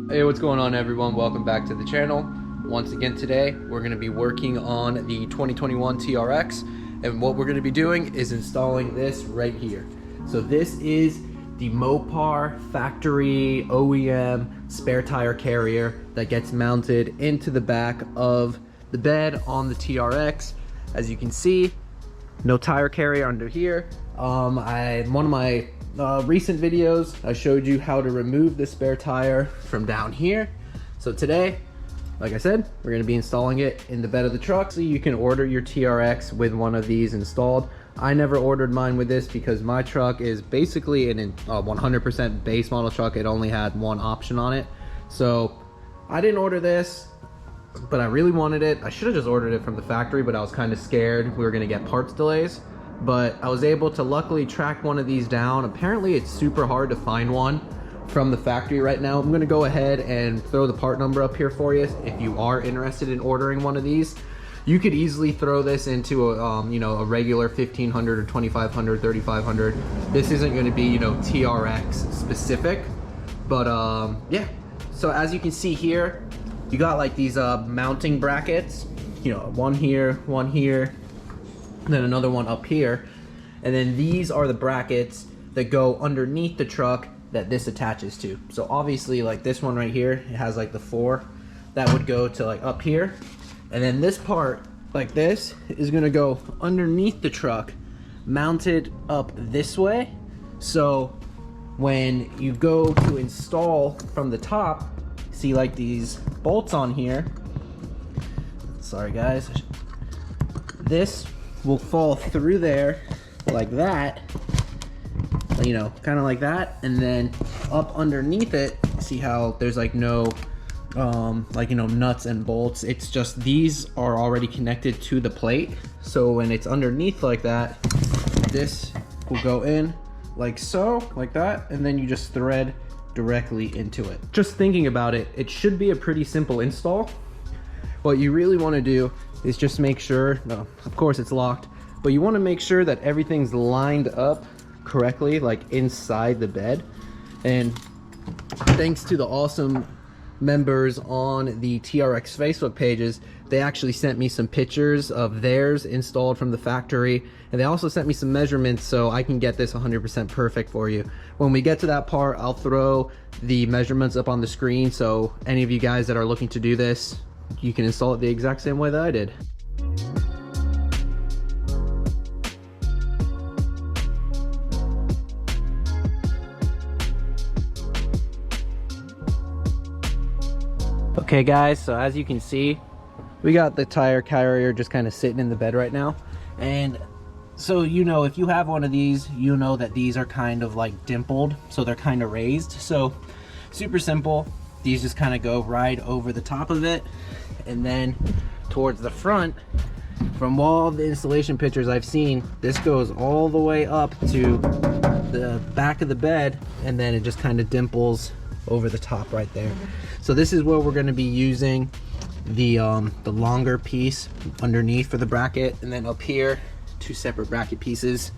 Hey, what's going on everyone? Welcome back to the channel. Once again today, we're going to be working on the 2021 TRX, and what we're going to be doing is installing this right here. So this is the Mopar factory OEM spare tire carrier that gets mounted into the back of the bed on the TRX. As you can see, no tire carrier under here. One of my recent videos, I showed you how to remove the spare tire from down here. So today, like I said, we're going to be installing it in the bed of the truck. So you can order your TRX with one of these installed. I never ordered mine with this because my truck is basically an 100% base model truck. It only had one option on it. So I didn't order this, but I really wanted it. I should have just ordered it from the factory, but I was kind of scared we were going to get parts delays. But I was able to luckily track one of these down. Apparently it's super hard to find one from the factory right now. I'm gonna go ahead and throw the part number up here for you if you are interested in ordering one of these. You could easily throw this into a, you know, a regular 1500 or 2500, 3500. This isn't gonna be, you know, TRX specific, but yeah. So as you can see here, you got like these mounting brackets, you know, one here, then another one up here, and then these are the brackets that go underneath the truck that this attaches to. So obviously, like this one right here, it has like the four that would go to like up here, and then this part like this is gonna go underneath the truck, mounted up this way. So when you go to install from the top, see like these bolts on here, sorry guys, this will fall through there like that, you know, kind of like that, and then up underneath it, see how there's like no like, you know, nuts and bolts. It's just these are already connected to the plate, so when it's underneath like that, this will go in like so, like that, and then you just thread directly into it. Just thinking about it, it should be a pretty simple install. What you really want to do is just make sure, no, of course it's locked, but you want to make sure that everything's lined up correctly, like inside the bed. And thanks to the awesome members on the TRX Facebook pages, they actually sent me some pictures of theirs installed from the factory, and they also sent me some measurements so I can get this 100% perfect for you. When we get to that part, I'll throw the measurements up on the screen, so any of you guys that are looking to do this, you can install it the exact same way that I did. Okay guys, so as you can see, we got the tire carrier just kind of sitting in the bed right now. And so, you know, if you have one of these, you know that these are kind of like dimpled, so they're kind of raised. So super simple. These just kind of go right over the top of it, and then towards the front, from all the installation pictures I've seen, this goes all the way up to the back of the bed, and then it just kind of dimples over the top right there. So this is where we're going to be using the longer piece underneath for the bracket, and then up here, two separate bracket pieces.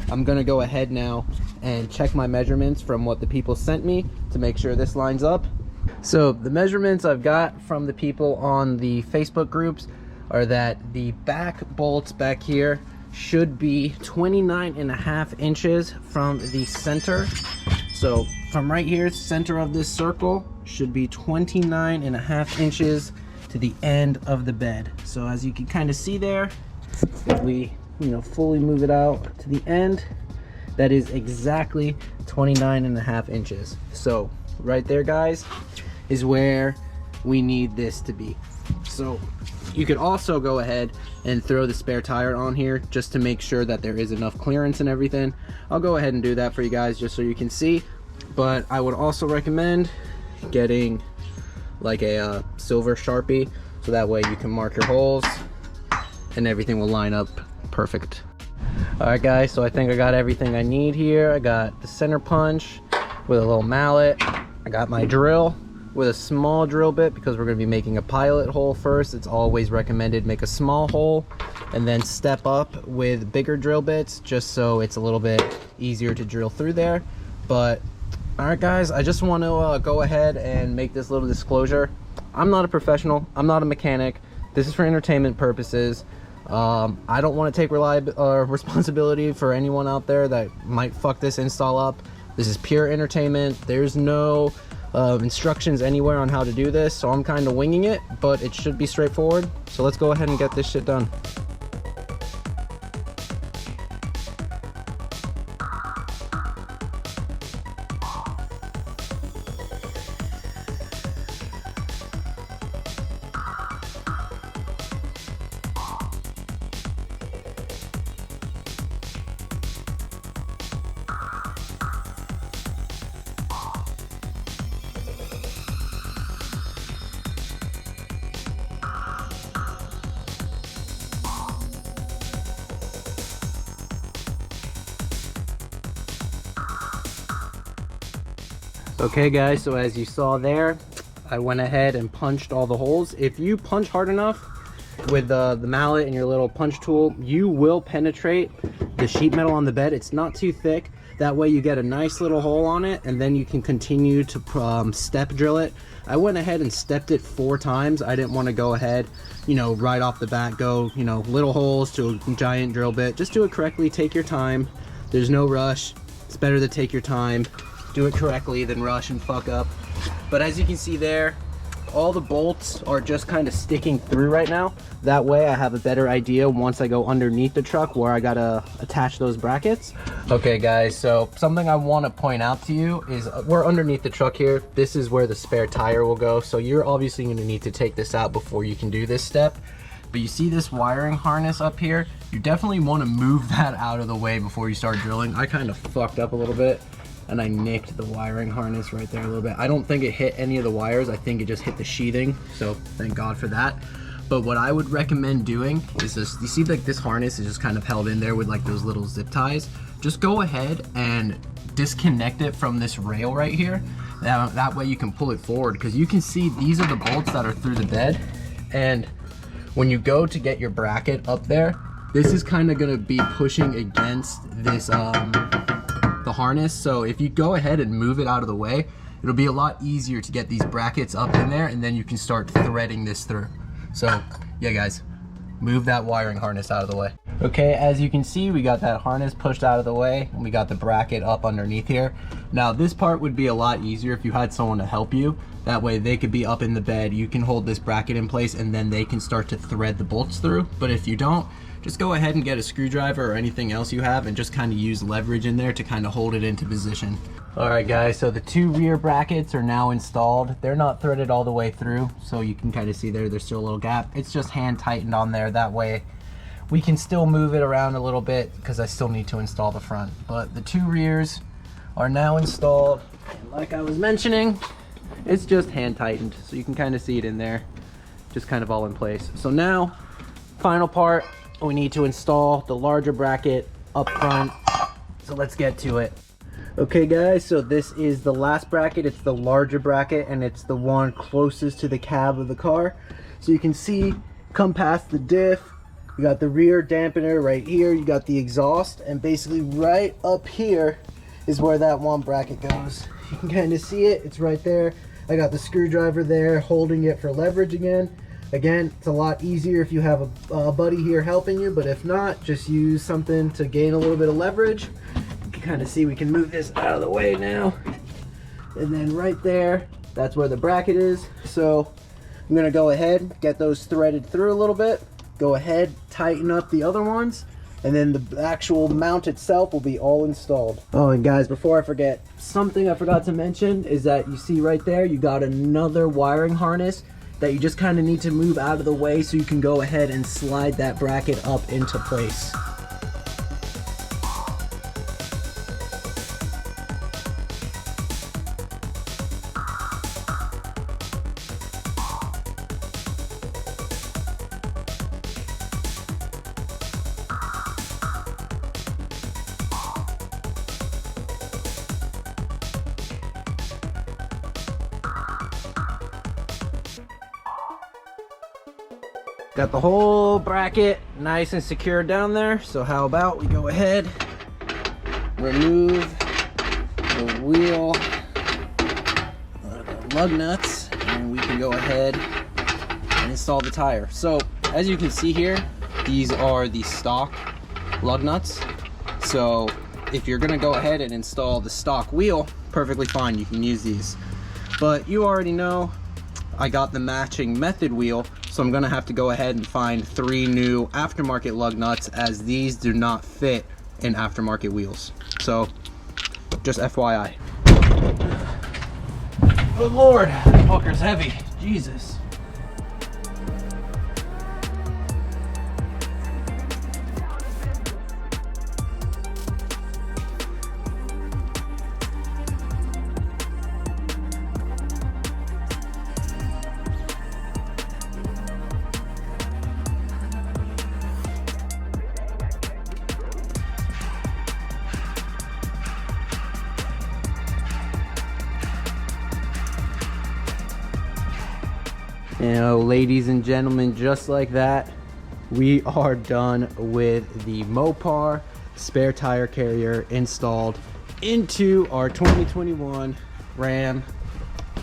I'm going to go ahead now and check my measurements from what the people sent me to make sure this lines up. So the measurements I've got from the people on the Facebook groups are that the back bolts back here should be 29.5 inches from the center. So from right here, center of this circle, should be 29.5 inches to the end of the bed. So as you can kind of see there, if we, you know, fully move it out to the end, that is exactly 29.5 inches. So right there, guys, is where we need this to be. So you could also go ahead and throw the spare tire on here just to make sure that there is enough clearance and everything. I'll go ahead and do that for you guys just so you can see. But I would also recommend getting like a silver Sharpie, so that way you can mark your holes and everything will line up perfect. All right guys, so I think I got everything I need here. I got the center punch with a little mallet. I got my drill with a small drill bit because we're going to be making a pilot hole first. It's always recommended make a small hole and then step up with bigger drill bits, just so it's a little bit easier to drill through there. But All right, guys, I just want to go ahead and make this little disclosure. I'm not a professional. I'm not a mechanic. This is for entertainment purposes. I don't want to take responsibility for anyone out there that might fuck this install up. This is pure entertainment. There's no instructions anywhere on how to do this, so I'm kind of winging it, but it should be straightforward. So let's go ahead and get this shit done. Okay guys, so as you saw there, I went ahead and punched all the holes. If you punch hard enough with the mallet and your little punch tool, you will penetrate the sheet metal on the bed. It's not too thick. That way you get a nice little hole on it, and then you can continue to step drill it. I went ahead and stepped it 4 times. I didn't want to go ahead, you know, right off the bat, go, you know, little holes to a giant drill bit. Just do it correctly, take your time. There's no rush. It's better to take your time, do it correctly, than rush and fuck up. But as you can see there, all the bolts are just kind of sticking through right now. That way I have a better idea once I go underneath the truck where I gotta attach those brackets. Okay guys, so something I want to point out to you is we're underneath the truck here. This is where the spare tire will go, so you're obviously going to need to take this out before you can do this step. But you see this wiring harness up here? You definitely want to move that out of the way before you start drilling. I kind of fucked up a little bit and I nicked the wiring harness right there a little bit. I don't think it hit any of the wires. I think it just hit the sheathing, so thank God for that. But what I would recommend doing is this, you see like this harness is just kind of held in there with like those little zip ties. Just go ahead and disconnect it from this rail right here. That way you can pull it forward, because you can see these are the bolts that are through the bed. And when you go to get your bracket up there, this is kind of gonna be pushing against this the harness. So if you go ahead and move it out of the way, it'll be a lot easier to get these brackets up in there, and then you can start threading this through. So yeah guys, move that wiring harness out of the way. Okay, as you can see, we got that harness pushed out of the way and we got the bracket up underneath here. Now this part would be a lot easier if you had someone to help you. That way they could be up in the bed, you can hold this bracket in place, and then they can start to thread the bolts through. But if you don't, just go ahead and get a screwdriver or anything else you have and just kind of use leverage in there to kind of hold it into position. Alright guys, so the 2 rear brackets are now installed. They're not threaded all the way through, so you can kind of see there's still a little gap. It's just hand tightened on there. That way we can still move it around a little bit, because I still need to install the front. But the 2 rears are now installed, and like I was mentioning, it's just hand tightened, so you can kind of see it in there, just kind of all in place. So now, final part, we need to install the larger bracket up front, so let's get to it. Okay guys, so this is the last bracket. It's the larger bracket, and it's the one closest to the cab of the car. So you can see, come past the diff, you got the rear dampener right here, you got the exhaust, and basically right up here is where that one bracket goes. You can kind of see it, it's right there. I got the screwdriver there holding it for leverage again. Again, it's a lot easier if you have a buddy here helping you, but if not, just use something to gain a little bit of leverage. You can kind of see we can move this out of the way now. And then right there, that's where the bracket is. So I'm gonna go ahead, get those threaded through a little bit, go ahead, tighten up the other ones, and then the actual mount itself will be all installed. Oh, and guys, before I forget, something I forgot to mention is that you see right there, you got another wiring harness that you just kind of need to move out of the way so you can go ahead and slide that bracket up into place. Got the whole bracket nice and secure down there, so how about we go ahead, remove the wheel lug nuts and we can go ahead and install the tire. So as you can see here, these are the stock lug nuts. So if you're gonna go ahead and install the stock wheel, perfectly fine, you can use these. But you already know I got the matching method wheel, so I'm gonna have to go ahead and find 3 new aftermarket lug nuts, as these do not fit in aftermarket wheels. So just FYI. Good Lord, that fucker's heavy. Jesus. You know, ladies and gentlemen, just like that, we are done with the Mopar spare tire carrier installed into our 2021 Ram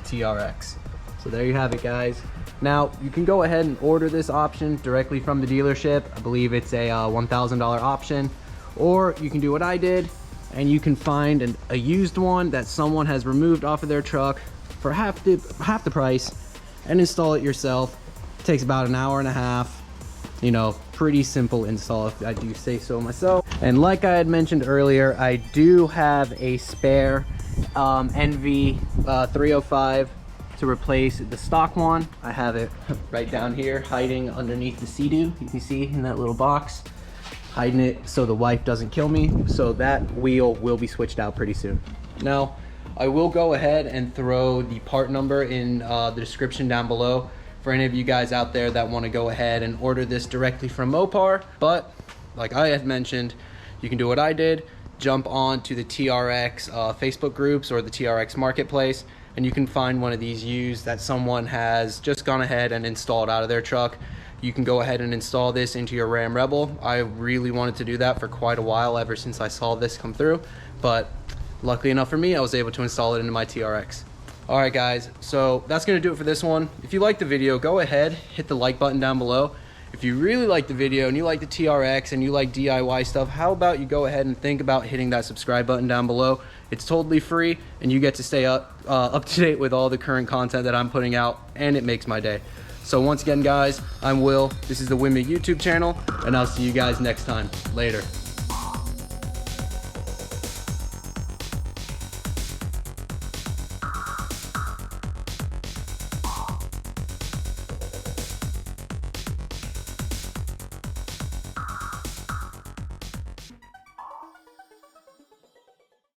TRX. So there you have it, guys. Now, you can go ahead and order this option directly from the dealership. I believe it's a $1,000 option. Or you can do what I did, and you can find a used one that someone has removed off of their truck for half the price, and install it yourself. It takes about an hour and a half. You know, pretty simple install if I do say so myself. And like I had mentioned earlier, I do have a spare NV 305 to replace the stock one. I have it right down here, hiding underneath the Sea-Doo. You can see in that little box, hiding it so the wife doesn't kill me. So that wheel will be switched out pretty soon. Now, I will go ahead and throw the part number in the description down below for any of you guys out there that want to go ahead and order this directly from Mopar. But like I had mentioned, you can do what I did, jump on to the TRX Facebook groups or the TRX marketplace, and you can find one of these used that someone has just gone ahead and installed out of their truck. You can go ahead and install this into your Ram Rebel. I really wanted to do that for quite a while, ever since I saw this come through, but luckily enough for me, I was able to install it into my TRX. All right, guys, so that's gonna do it for this one. If you liked the video, go ahead, hit the like button down below. If you really like the video and you like the TRX and you like DIY stuff, how about you go ahead and think about hitting that subscribe button down below. It's totally free, and you get to stay up to date with all the current content that I'm putting out, and it makes my day. So once again, guys, I'm Will. This is the Wimya YouTube channel, and I'll see you guys next time. Later.